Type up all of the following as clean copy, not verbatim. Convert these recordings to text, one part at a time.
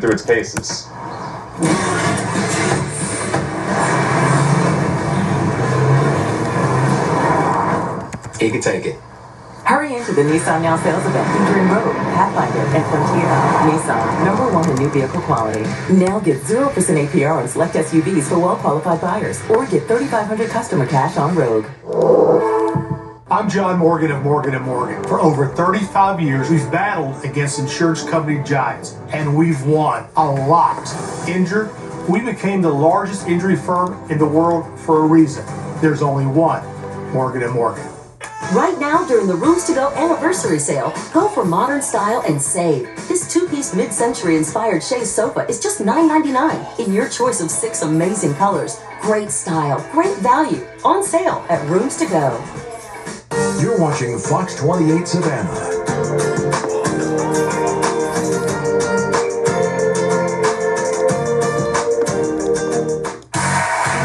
through its paces. He can take it. Hurry into the Nissan Now sales event featuring Rogue, Pathfinder, and Frontier. Nissan, #1 in new vehicle quality. Now get 0% APR on select SUVs for well-qualified buyers, or get $3,500 customer cash on Rogue. I'm John Morgan of Morgan & Morgan. For over 35 years, we've battled against insurance company giants, and we've won a lot. Injured, we became the largest injury firm in the world for a reason. There's only one, Morgan & Morgan. Right now, during the Rooms to Go anniversary sale, go for modern style and save. This two-piece mid-century inspired chaise sofa is just $9.99 in your choice of 6 amazing colors. Great style, great value. On sale at Rooms to Go. You're watching Fox 28 Savannah.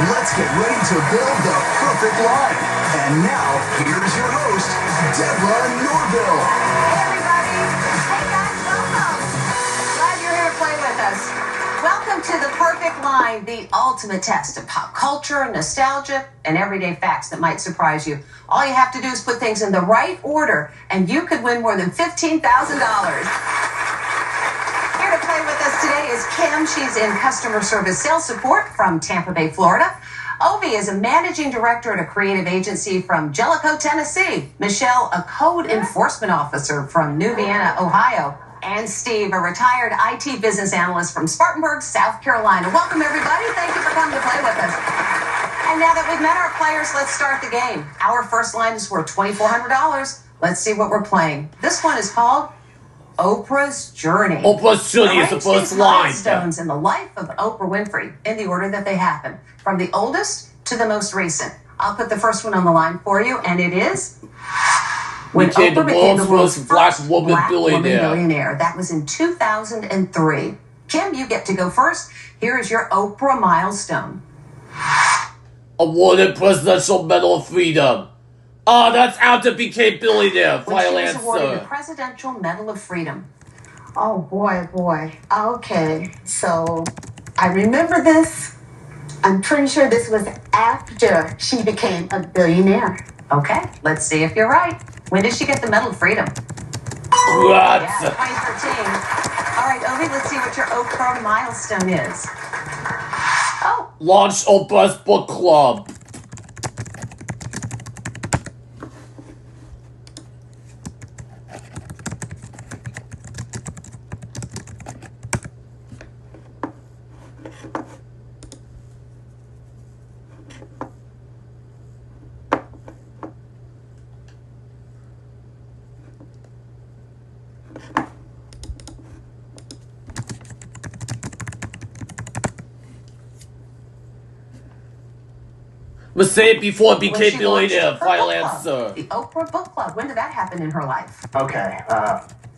Let's get ready to build the perfect line. And now, here's your host, Deborah Norville. Hey, everybody. Hey, guys, welcome. Glad you're here to play with us. Welcome to The Perfect Line, the ultimate test of pop culture, nostalgia, and everyday facts that might surprise you. All you have to do is put things in the right order, and you could win more than $15,000. Here to play with us today is Kim. She's in customer service sales support from Tampa Bay, Florida. Ovi is a managing director at a creative agency from Jellicoe, Tennessee. Michelle, a code enforcement officer from New Vienna, Ohio. And Steve, a retired IT business analyst from Spartanburg, South Carolina. Welcome, everybody. Thank you for coming to play with us. And now that we've met our players, let's start the game. Our first line is worth $2,400. Let's see what we're playing. This one is called Oprah's Journey. Oprah's Journey is the first line. Milestones in the life of Oprah Winfrey in the order that they happen, from the oldest to the most recent. I'll put the first one on the line for you, and it is when Oprah became the world's first black woman billionaire. That was in 2003. Kim, you get to go first. Here is your Oprah milestone. Awarded Presidential Medal of Freedom. Oh, that's after became billionaire. When she was awarded the Presidential Medal of Freedom. Oh, boy. Okay, so I remember this. I'm pretty sure this was after she became a billionaire. Okay, let's see if you're right. When did she get the Medal of Freedom? What? Yeah, 2013. All right, Ovi, let's see what your Oprah milestone is. Oh. Launched Oprah's book club. Let's say it before it became billionaire. Final answer. The Oprah Book Club. When did that happen in her life? Okay.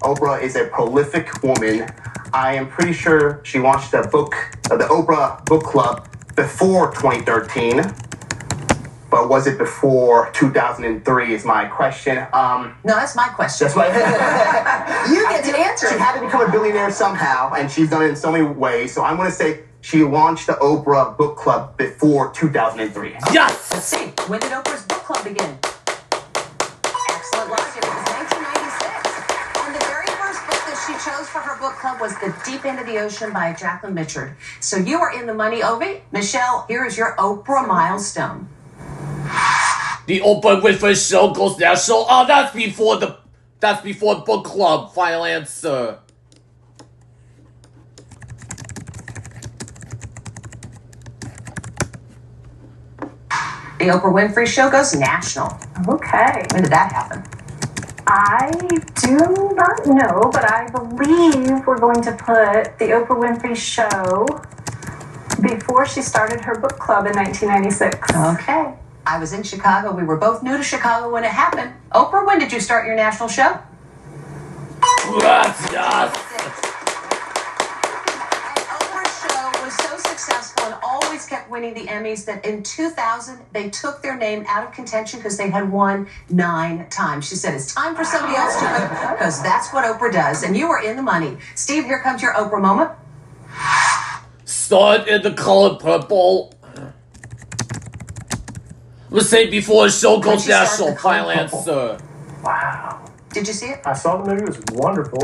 Oprah is a prolific woman. I am pretty sure she launched the Oprah Book Club before 2013. But was it before 2003 is my question. No, that's my question. That's my You get to answer. She had to become a billionaire somehow, and she's done it in so many ways. So I'm going to say she launched the Oprah Book Club before 2003. Yes! Let's see. When did Oprah's book club begin? Excellent logic. It was 1996. And the very first book that she chose for her book club was The Deep End of the Ocean by Jacqueline Mitchard. So you are in the money, Ovi. Michelle, here is your Oprah milestone. The Oprah Winfrey Show goes national. Oh, that's before book club. Final answer. The Oprah Winfrey Show goes national. Okay. When did that happen? I do not know, but I believe we're going to put the Oprah Winfrey Show before she started her book club in 1996. Okay. I was in Chicago. We were both new to Chicago when it happened. Oprah, when did you start your national show? Yes. Oprah's show was so successful and always kept winning the Emmys that in 2000, they took their name out of contention because they had won 9 times. She said, it's time for somebody else to do it because that's what Oprah does. And you are in the money. Steve, here comes your Oprah moment. Start in the color purple. Let's say before the show goes national. Final answer. Wow. Did you see it? I saw the movie. It was wonderful.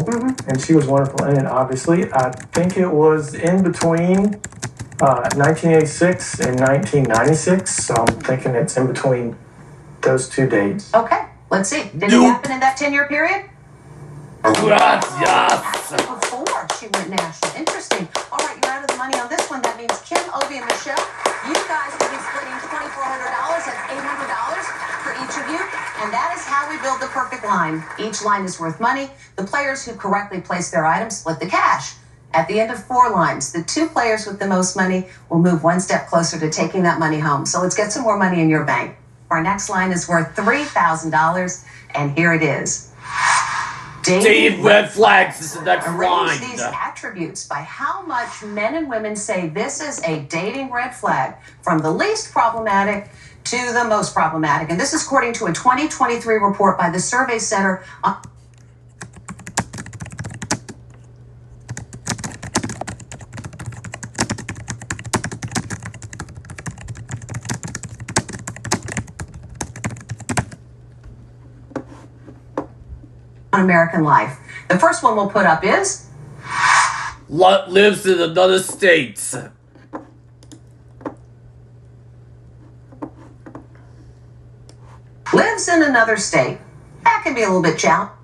And she was wonderful in it, obviously. I think it was in between 1986 and 1996. So I'm thinking it's in between those 2 dates. Okay, let's see. Did it happen in that 10-year period? Yes. Before she went national. Interesting. All right, you're out of the money on this one. That means Kim, Obi, and Michelle, you guys will be splitting $2,400. That's $800 for each of you. And that is how we build the perfect line. Each line is worth money. The players who correctly place their items split the cash. At the end of 4 lines, the 2 players with the most money will move 1 step closer to taking that money home. So let's get some more money in your bank. Our next line is worth $3,000, and here it is. Dave red flags is the next line. Arrange these attributes by how much men and women say this is a dating red flag, from the least problematic to the most problematic. And this is according to a 2023 report by the Survey Center on American life. The first one we'll put up is lives in another state. lives in another state. That can be a little bit challenging.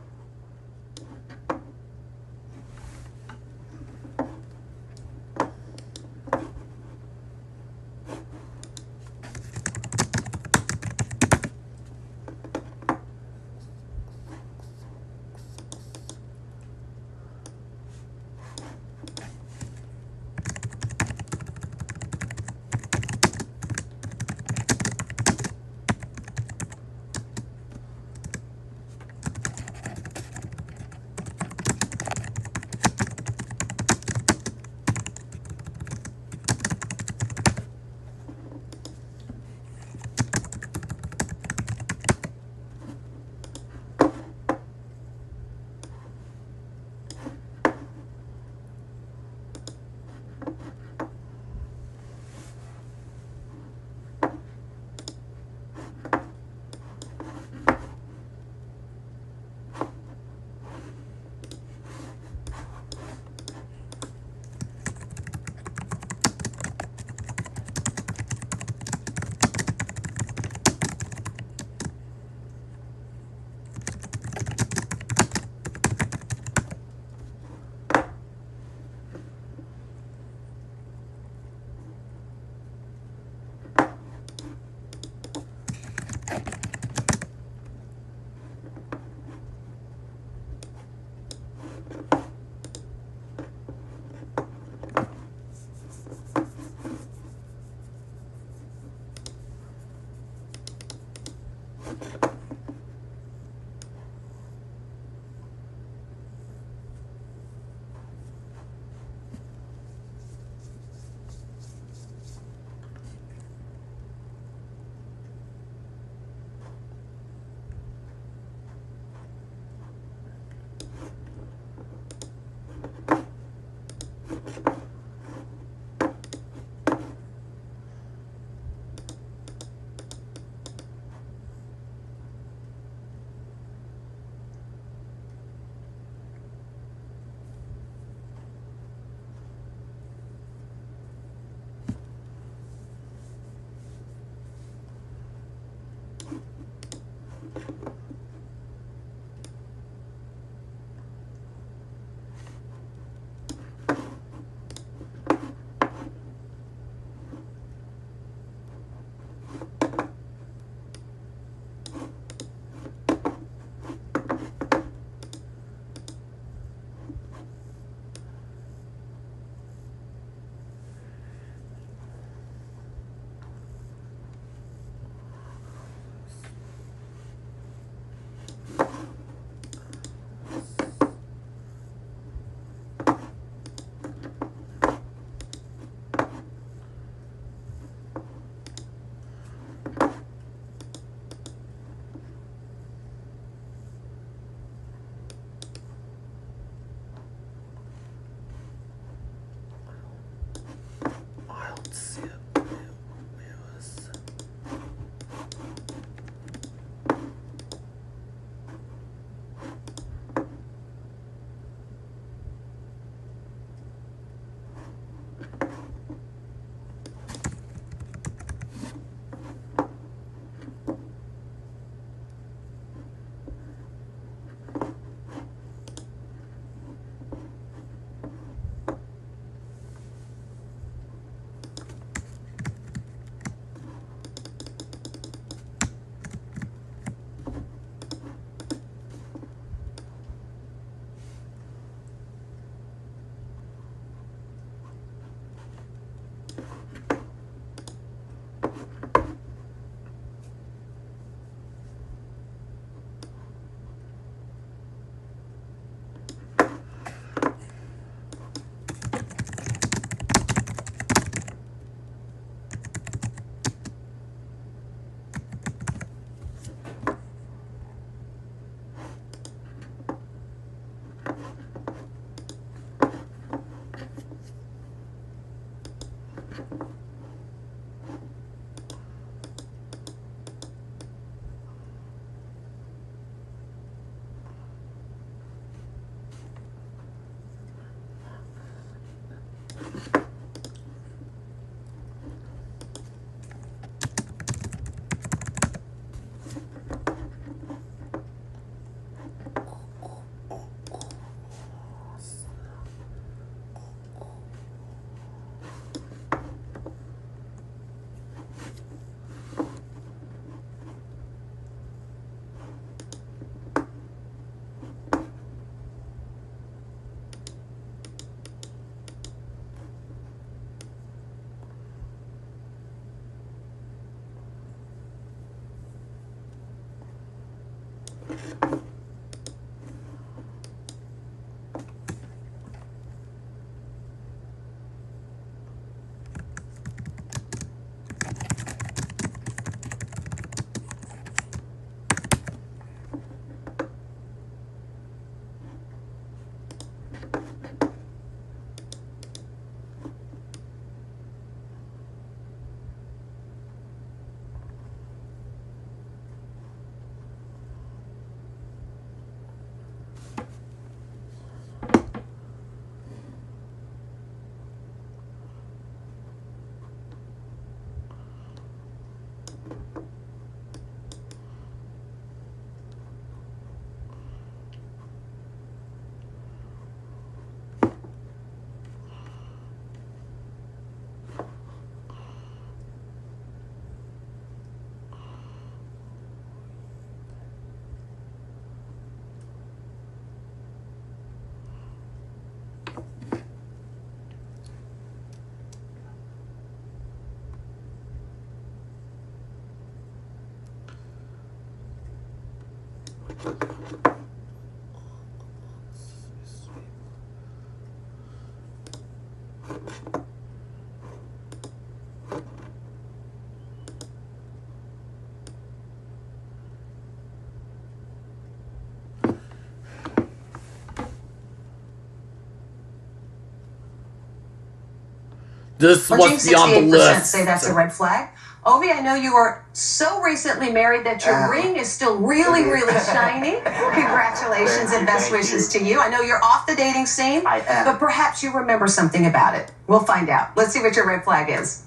This must be on the 68% list. say that's a red flag. Ovi, I know you are so recently married that your ring is still really, really shiny. Congratulations and best wishes to you. I know you're off the dating scene, but perhaps you remember something about it. We'll find out. Let's see what your red flag is.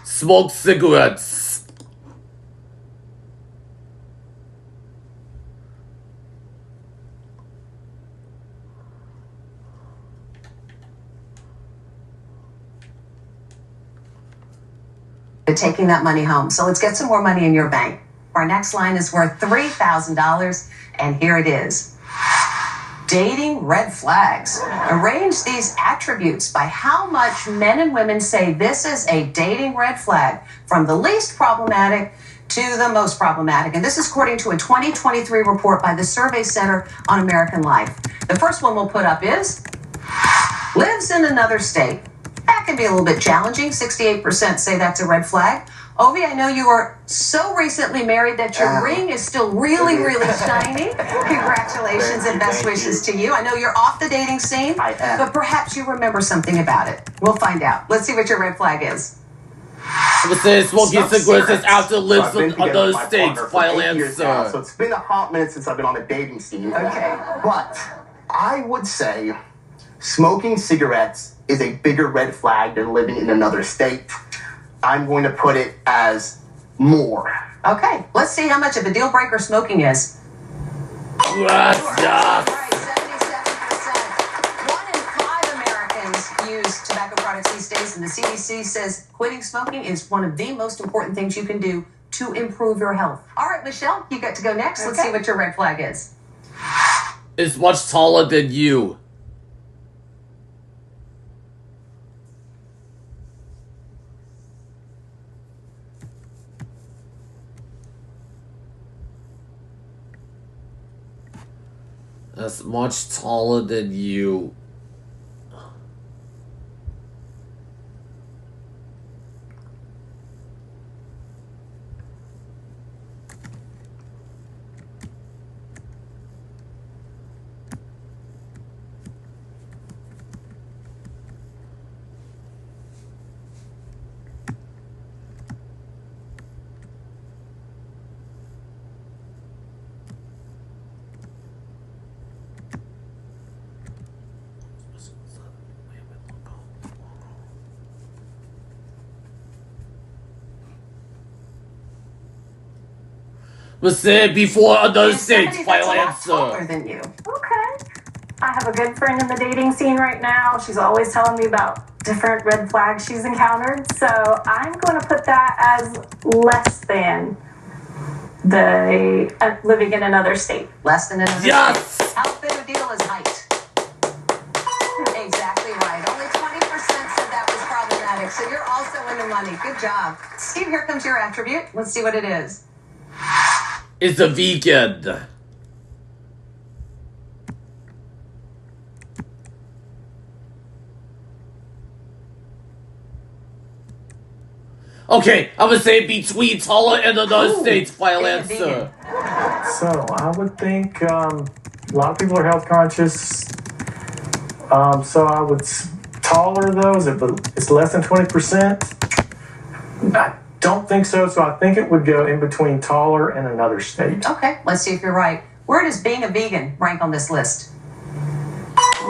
Smoke cigarettes. Taking that money home. So let's get some more money in your bank. Our next line is worth $3,000, and here it is. Dating red flags. Arrange these attributes by how much men and women say this is a dating red flag, from the least problematic to the most problematic. And this is according to a 2023 report by the Survey Center on American Life. The first one we'll put up is lives in another state. That can be a little bit challenging. 68% say that's a red flag. Ovi, I know you are so recently married that your ring is still really, really shiny. Congratulations and best wishes to you. I know you're off the dating scene, but perhaps you remember something about it. We'll find out. Let's see what your red flag is. I'm saying smoking cigarettes is out to live in other states. Final answer. So it's been a hot minute since I've been on the dating scene. Okay. But I would say smoking cigarettes is a bigger red flag than living in another state. I'm going to put it as more. Okay, let's see how much of a deal breaker smoking is. Right, 77%. 1 in 5 Americans use tobacco products these days, and the CDC says quitting smoking is one of the most important things you can do to improve your health. All right, Michelle, you get to go next. Let's see what your red flag is. It's much taller than you. That's much taller than you. Was said before another And state's somebody that's final a lot answer. taller than you. Okay. I have a good friend in the dating scene right now. She's always telling me about different red flags she's encountered. So I'm going to put that as less than the living in another state. Less than another Yes! state. How big a deal is height? Exactly right. Only 20% said that was problematic. So you're also in the money. Good job. Steve, here comes your attribute. Let's see what it is. It's a vegan. Okay, I'm gonna say between taller and another state's final and answer. vegan. So I would think a lot of people are health conscious. So I would taller though. It's less than 20%. I don't think so. So I think it would go in between taller and another state. Okay, let's see if you're right. Where does being a vegan rank on this list?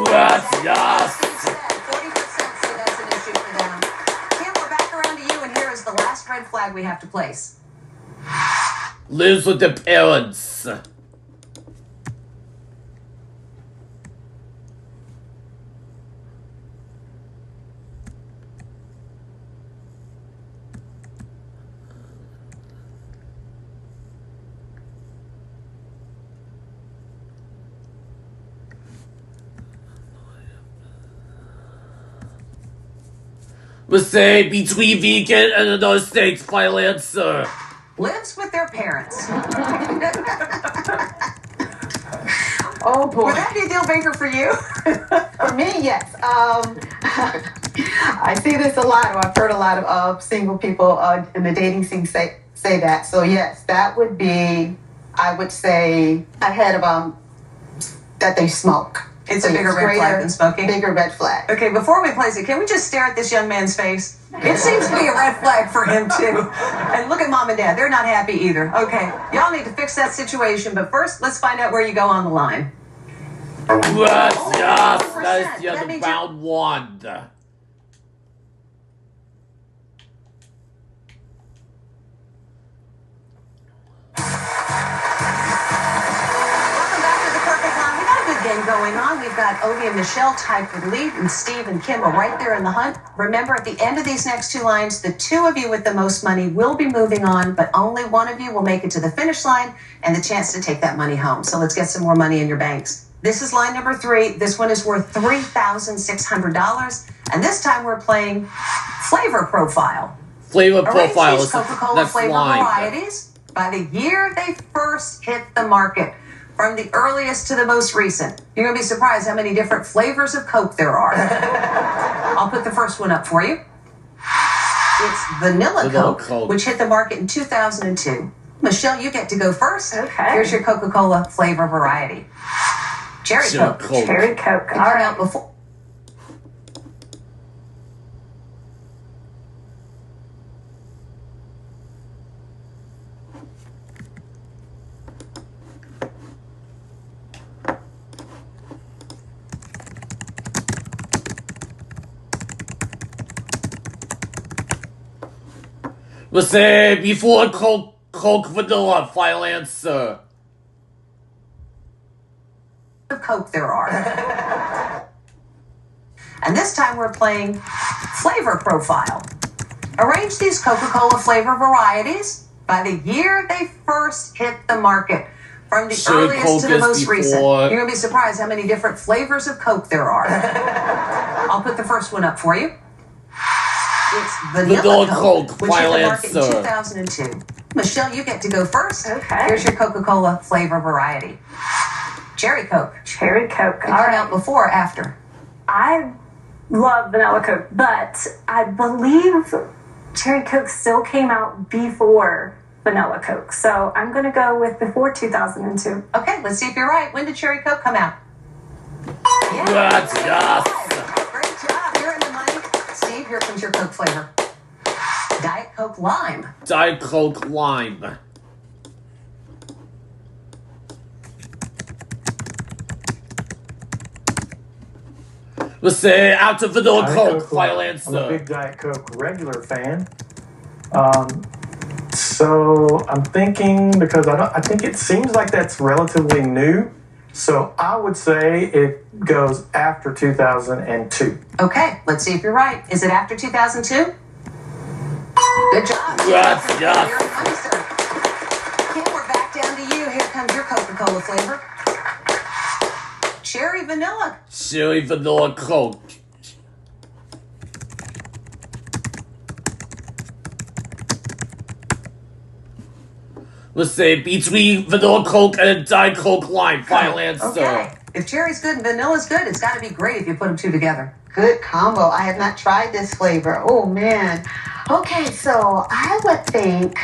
Yes, yes. Steve said 40% say that's an issue for them. Kim, we're back around to you, and here is the last red flag we have to place. Lives with the parents. Let's say between vegan and another state's final answer. Lives with their parents. Oh boy. Would that be a deal breaker for you? For me, yes. I see this a lot, or I've heard a lot of single people in the dating scene say that. So yes, that would be, I would say, ahead of that they smoke. It's a bigger red flag than smoking? Bigger red flag. Okay, before we place it, can we just stare at this young man's face? It seems to be a red flag for him, too. And look at mom and dad. They're not happy either. Okay, y'all need to fix that situation. But first, let's find out where you go on the line. Yes, yes. 100%. That is the That other means round one. Welcome back to the perfect line. We got a good game going on. We've got Ovi and Michelle tied for the lead, and Steve and Kim are right there in the hunt. Remember, at the end of these next two lines, the two of you with the most money will be moving on, but only one of you will make it to the finish line and the chance to take that money home. So let's get some more money in your banks. This is line number 3. This one is worth $3,600. And this time we're playing Flavor Profile. Flavor Arrange profile these is the Coca-Cola next flavor line. varieties by the year they first hit the market, from the earliest to the most recent. You're going to be surprised how many different flavors of Coke there are. I'll put the first one up for you. It's Vanilla Coke, which hit the market in 2002. Michelle, you get to go first. Okay. Here's your Coca-Cola flavor variety. Cherry Coke. Cherry Coke. All All right. right. Before. Let's say before Coke Vanilla final answer. Coke there are. And this time we're playing Flavor Profile. Arrange these Coca-Cola flavor varieties by the year they first hit the market, from the earliest to the most recent. You're going to be surprised how many different flavors of Coke there are. I'll put the first one up for you. It's Vanilla Coke, which hit the market in 2002. Michelle, you get to go first. Okay. Here's your Coca-Cola flavor variety. Cherry Coke. Cherry Coke. It All came right. out before or after? I love Vanilla Coke, but I believe Cherry Coke still came out before Vanilla Coke. So I'm going to go with before 2002. Okay, let's see if you're right. When did Cherry Coke come out? Yes, yes. Great job. You're in the money. Steve, here comes your Coke flavor. Diet Coke Lime. Diet Coke Lime. Let's say after Vanilla Coke final I'm a answer. big Diet Coke regular fan. So I'm thinking, because I think it seems like that's relatively new. So I would say it goes after 2002. Okay, let's see if you're right. Is it after 2002? Good job. Yes. Very funny, sir. Kim, we're back down to you. Here comes your Coca-Cola flavor. Cherry vanilla. Cherry vanilla Coke. Let's say between vanilla Coke and Diet Coke Lime. Final answer. Okay. If cherry's good and vanilla's good, it's got to be great if you put them two together. Good combo. I have not tried this flavor. Oh, man. Okay, so I would think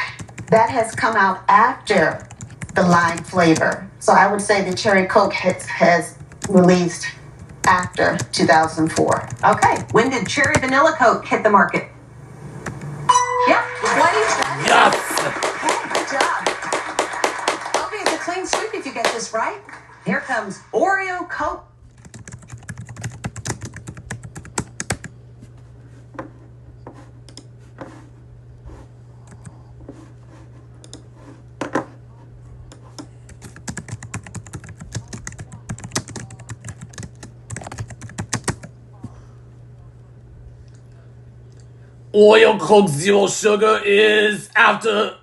that has come out after the lime flavor. So I would say the Cherry Coke has released after 2004. Okay. When did cherry vanilla Coke hit the market? Yep. 2020. Yes. Okay, good job. Obi, it's a clean sweep if you get this right. Here comes Oreo Coke. Oreo Coke Zero Sugar is after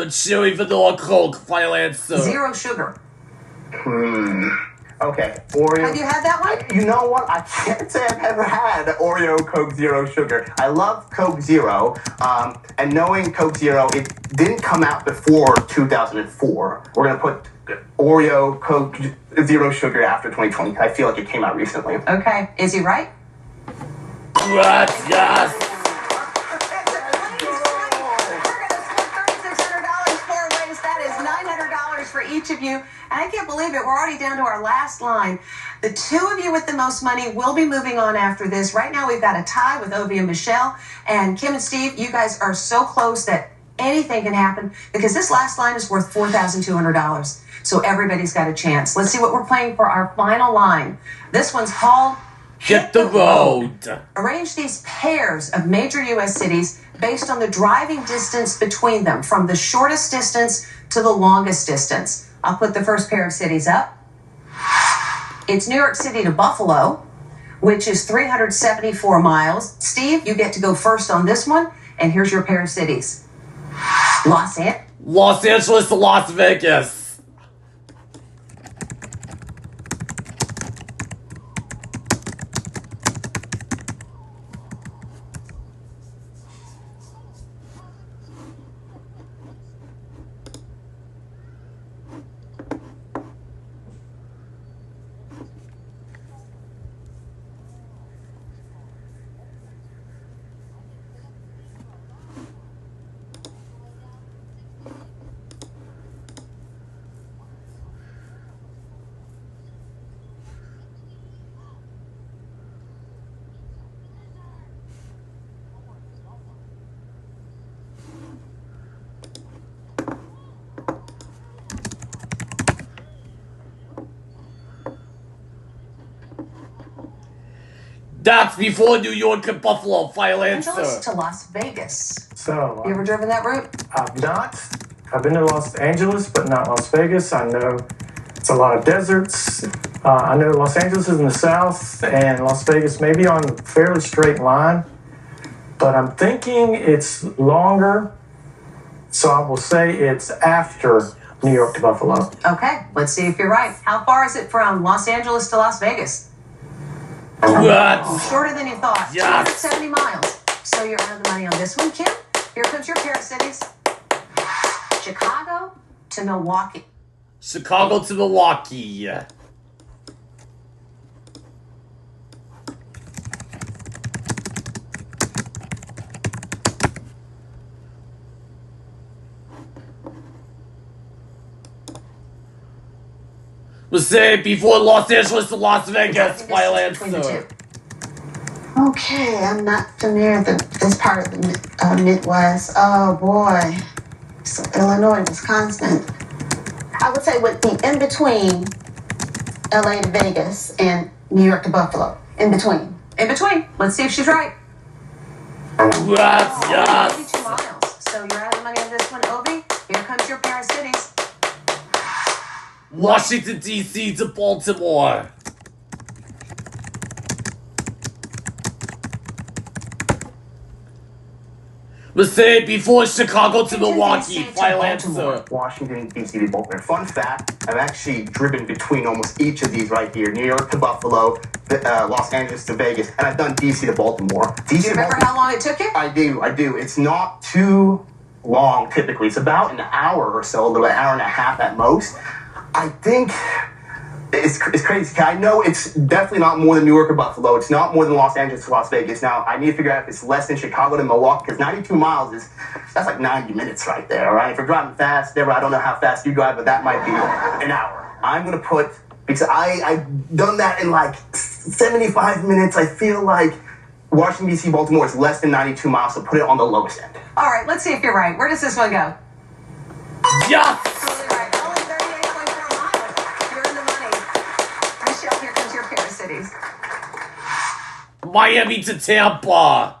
Cherry Vanilla Coke. Final answer. Zero sugar. Okay, Oreo. Have you had that one? You know what? I can't say I've ever had Oreo Coke Zero Sugar. I love Coke Zero, and knowing Coke Zero, it didn't come out before 2004. We're gonna put Oreo Coke Zero Sugar after 2020. I feel like it came out recently. Okay, is he right? Yes. Yes. For each of you, and I can't believe it. We're already down to our last line. The two of you with the most money will be moving on after this. Right now, we've got a tie with Ovi and Michelle, and Kim and Steve. You guys are so close that anything can happen because this last line is worth $4,200. So everybody's got a chance. Let's see what we're playing for our final line. This one's called Hit the Road. Arrange these pairs of major U.S. cities based on the driving distance between them, from the shortest distance to the longest distance. I'll put the first pair of cities up. It's New York City to Buffalo, which is 374 miles. Steve, you get to go first on this one, and here's your pair of cities. Los Angeles to Las Vegas. That's before New York and Buffalo. Final answer. Angeles to Las Vegas. So You ever driven that route? I've not. I've been to Los Angeles, but not Las Vegas. I know it's a lot of deserts. I know Los Angeles is in the south, and Las Vegas may be on a fairly straight line. But I'm thinking it's longer, so I will say it's after New York to Buffalo. Okay, let's see if you're right. How far is it from Los Angeles to Las Vegas? What? Shorter than you thought. Yes. 270 miles. So you're out of the money on this one, Kim. Here comes your pair of cities. Chicago to Milwaukee. Chicago to Milwaukee. Let's say before Los Angeles to Las Vegas. Final answer. Okay, I'm not familiar with this part of the Midwest. Oh boy. So Illinois, Wisconsin. I would say would be in between LA to Vegas and New York to Buffalo. In between. In between. Let's see if she's right. Yes. 82 miles. So you're out of the money on comes your pair of cities. Washington, D.C. to Baltimore. Let's say before Chicago to Milwaukee. Final answer. Washington, D.C. to Baltimore. Fun fact, I've actually driven between almost each of these right here. New York to Buffalo, Los Angeles to Vegas, and I've done D.C. to Baltimore. Do you remember how long it took you? I do. It's not too long, typically. It's about an hour or so, an hour and a half at most. I think it's crazy. I know it's definitely not more than New York or Buffalo. It's not more than Los Angeles to Las Vegas. Now, I need to figure out if it's less than Chicago to Milwaukee, because 92 miles that's like 90 minutes right there, right? If you're driving fast, Deborah, I don't know how fast you drive, but that might be an hour. I'm going to put, because I've done that in like 75 minutes. I feel like Washington, D.C., Baltimore is less than 92 miles, so put it on the lowest end. All right, let's see if you're right. Where does this one go? Yes! Absolutely right. Only 38.4 miles. You're in the money. Michelle, here comes your pair of cities. Miami to Tampa.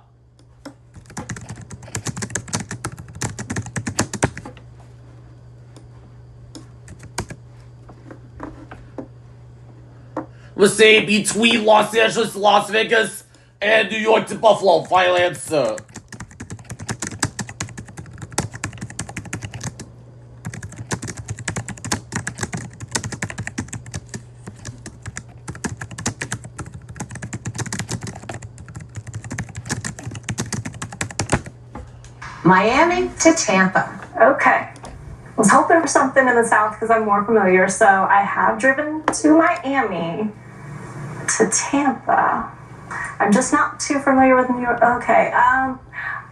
Let's say between Los Angeles to Las Vegas and New York to Buffalo. Final answer. Miami to Tampa. Okay. I was hoping for something in the South because I'm more familiar, so I have driven to Miami to Tampa. I'm just not too familiar with New York. Okay.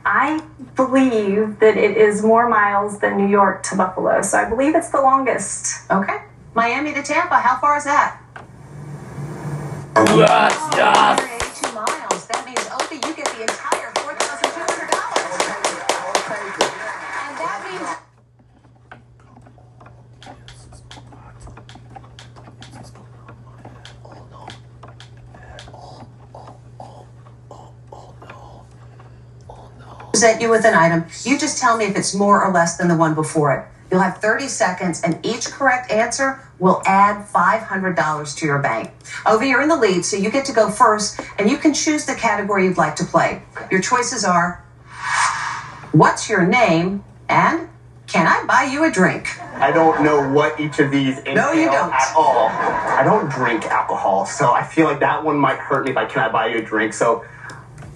I believe that it is more miles than New York to Buffalo, so I believe it's the longest. Okay. Miami to Tampa. How far is that? Yes, yes. 182 miles. That means, Opie, you get the entire $4,200. And that means... present you with an item. You just tell me if it's more or less than the one before it. You'll have 30 seconds, and each correct answer will add $500 to your bank. Ovi, you're in the lead, so you get to go first, and you can choose the category you'd like to play. Your choices are, what's your name, and can I buy you a drink? I don't know what each of these entail No, you don't. at all. I don't drink alcohol, so I feel like that one might hurt me if I can I buy you a drink. So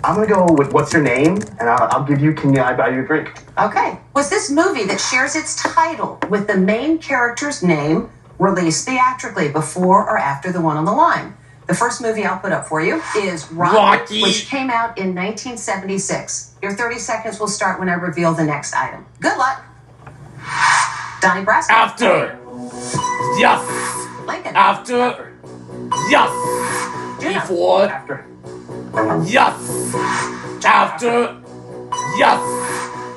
I'm going to go with what's your name, and I'll give you can I buy you a drink. Okay. Was this movie that shares its title with the main character's name released theatrically before or after the one on the line? The first movie I'll put up for you is Rocky, which came out in 1976. Your 30 seconds will start when I reveal the next item. Good luck. Donnie Brasco. After. Yes. Lincoln. After. Yes. Juno. Before. After. Yes. After. Yes.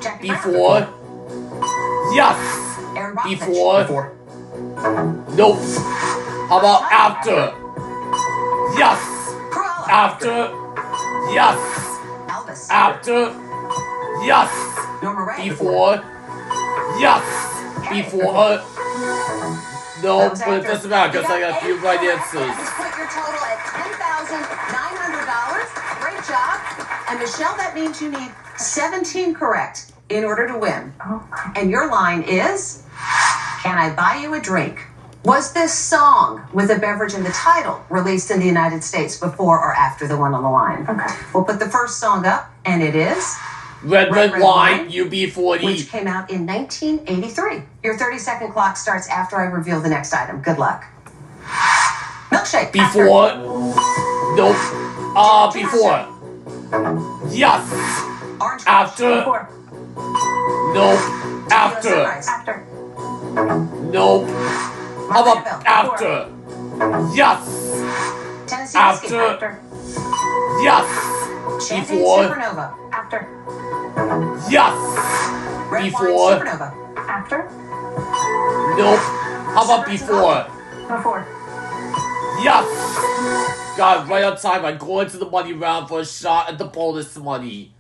Jackie Brown. Before. Yes. Aaron Brockovich. Before. Nope. How about after? Yes. Cruella. After. Yes. Elvis. After. Yes. Norma Ray. Before. Yes. Before. No, Those but it after. doesn't matter because I You got a few 8 right correct. answers. That has put your total at $10,900. Great job. And Michelle, that means you need 17 correct in order to win. And your line is, can I buy you a drink? Was this song with a beverage in the title released in the United States before or after the one on the line? Okay. We'll put the first song up, and it is Red Red Wine, Wine, UB40. which came out in 1983. Your 30-second clock starts after I reveal the next item. Good luck. Milkshake. Before. After. Nope. Before. Yes. Orange. After. Before. Nope. Tequila After. Sunrise. After. Nope. How about Margaritaville. after? Yes. Tennessee Whiskey. After. After. Yes. Champagne Before. Supernova. After. Yes. Red Before. Wine Supernova. After. Nope. How about before? Before. Yes. God, right on time. I go into the money round for a shot at the bonus money.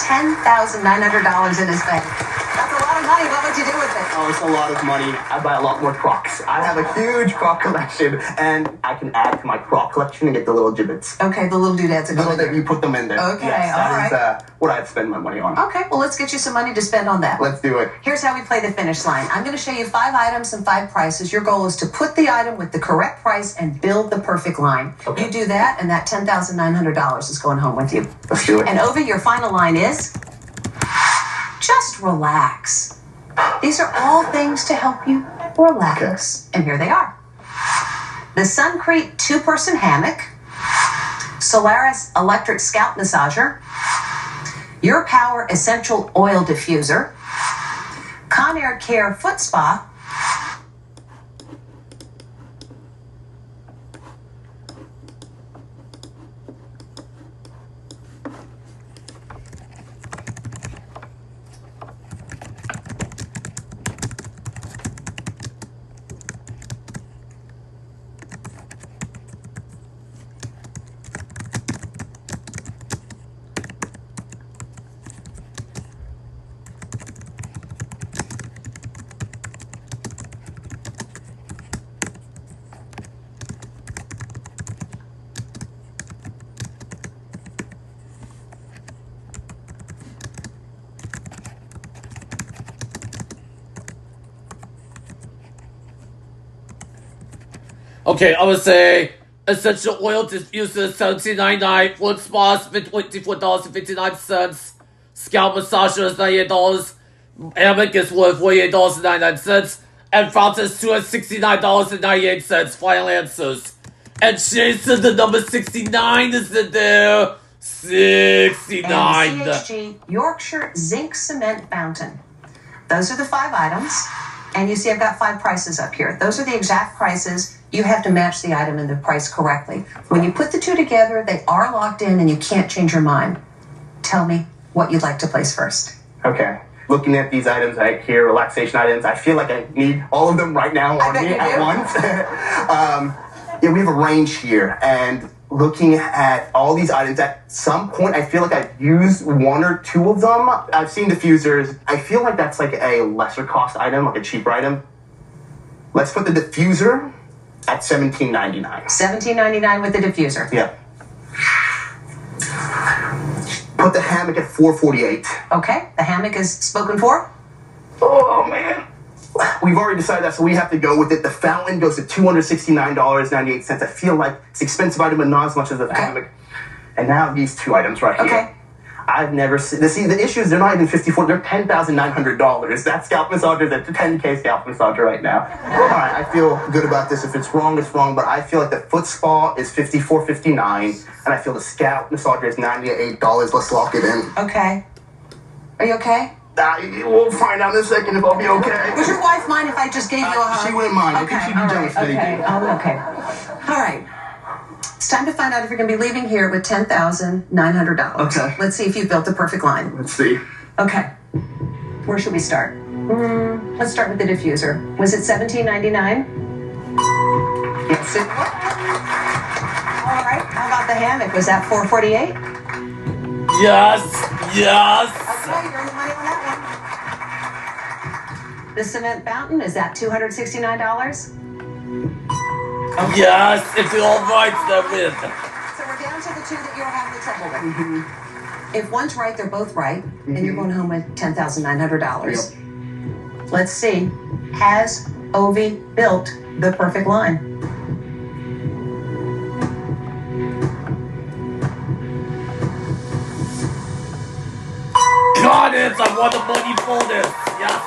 $10,900 in his bank. That's a lot of money. What would you do with it? Oh, it's a lot of money. I buy a lot more Crocs. I have a huge Croc collection, and I can add to my Croc collection and get the little gibbets. Okay, the little doodads. You put them in there. Okay, yes, all right. That is what I'd spend my money on. Okay, well, let's get you some money to spend on that. Let's do it. Here's how we play the finish line. I'm going to show you 5 items and 5 prices. Your goal is to put the item with the correct price and build the perfect line. Okay. You do that, and that $10,900 is going home with you. Let's do it. And Ovi, your final line is, just relax. These are all things to help you relax. Okay. And here they are. The Suncrete 2-person hammock, Solaris electric scalp massager, Your Power essential oil diffuser, Conair Care foot spa, Okay, I would say essential oil diffuser $17.99, foot spas $24.59, scalp massager is $98, hammock is worth $48.99, and fountains $269.98. Final answers. And Jason, the number 69 is in there. 69. And CHG Yorkshire Zinc Cement Fountain. Those are the 5 items. And you see I've got 5 prices up here. Those are the exact prices. You have to match the item and the price correctly. When you put the 2 together, they are locked in and you can't change your mind. Tell me what you'd like to place first. Okay. Looking at these items right here, relaxation items, I feel like I need all of them right now on me at once. Yeah, we have a range here, and looking at all these items, at some point, I feel like I've used 1 or 2 of them. I've seen diffusers. I feel like that's like a lesser cost item, like a cheaper item. Let's put the diffuser at $17.99. $17.99 with the diffuser. Yeah. Put the hammock at $4.48. Okay, the hammock is spoken for. Oh, man. We've already decided that, so we have to go with it. The fountain goes to $269.98. I feel like it's an expensive item, but not as much as the hammock. And now these 2 items right here. I've never seen. See, the issue is they're not even $54. They're $10,900. That scalp massager is a $10K scalp massager right now. All right, I feel good about this. If it's wrong, it's wrong. But I feel like the foot spa is $54.59, and I feel the scalp massager is $98. Let's lock it in. Okay. Are you okay? We'll find out in a second if I'll be okay. Would your wife mind if I just gave you a hug? She wouldn't mind. Okay, I think she'd be jealous. okay. Okay. All right. It's time to find out if you're going to be leaving here with $10,900. Okay. Let's see if you built the perfect line. Let's see. Okay. Where should we start? Let's start with the diffuser. Was it $17.99? Yes, it was. All right. How about the hammock? Was that $4.48? Yes. Yes. Okay, you're in the money on that one. The cement fountain, is that $269? Okay. Yes, if you're all right, then with. So we're down to the 2 that you're having the trouble with. If one's right, they're both right, then you're going home with $10,900. Yep. Let's see. Has Ovi built the perfect line? Got it! I want the money for this! Yes!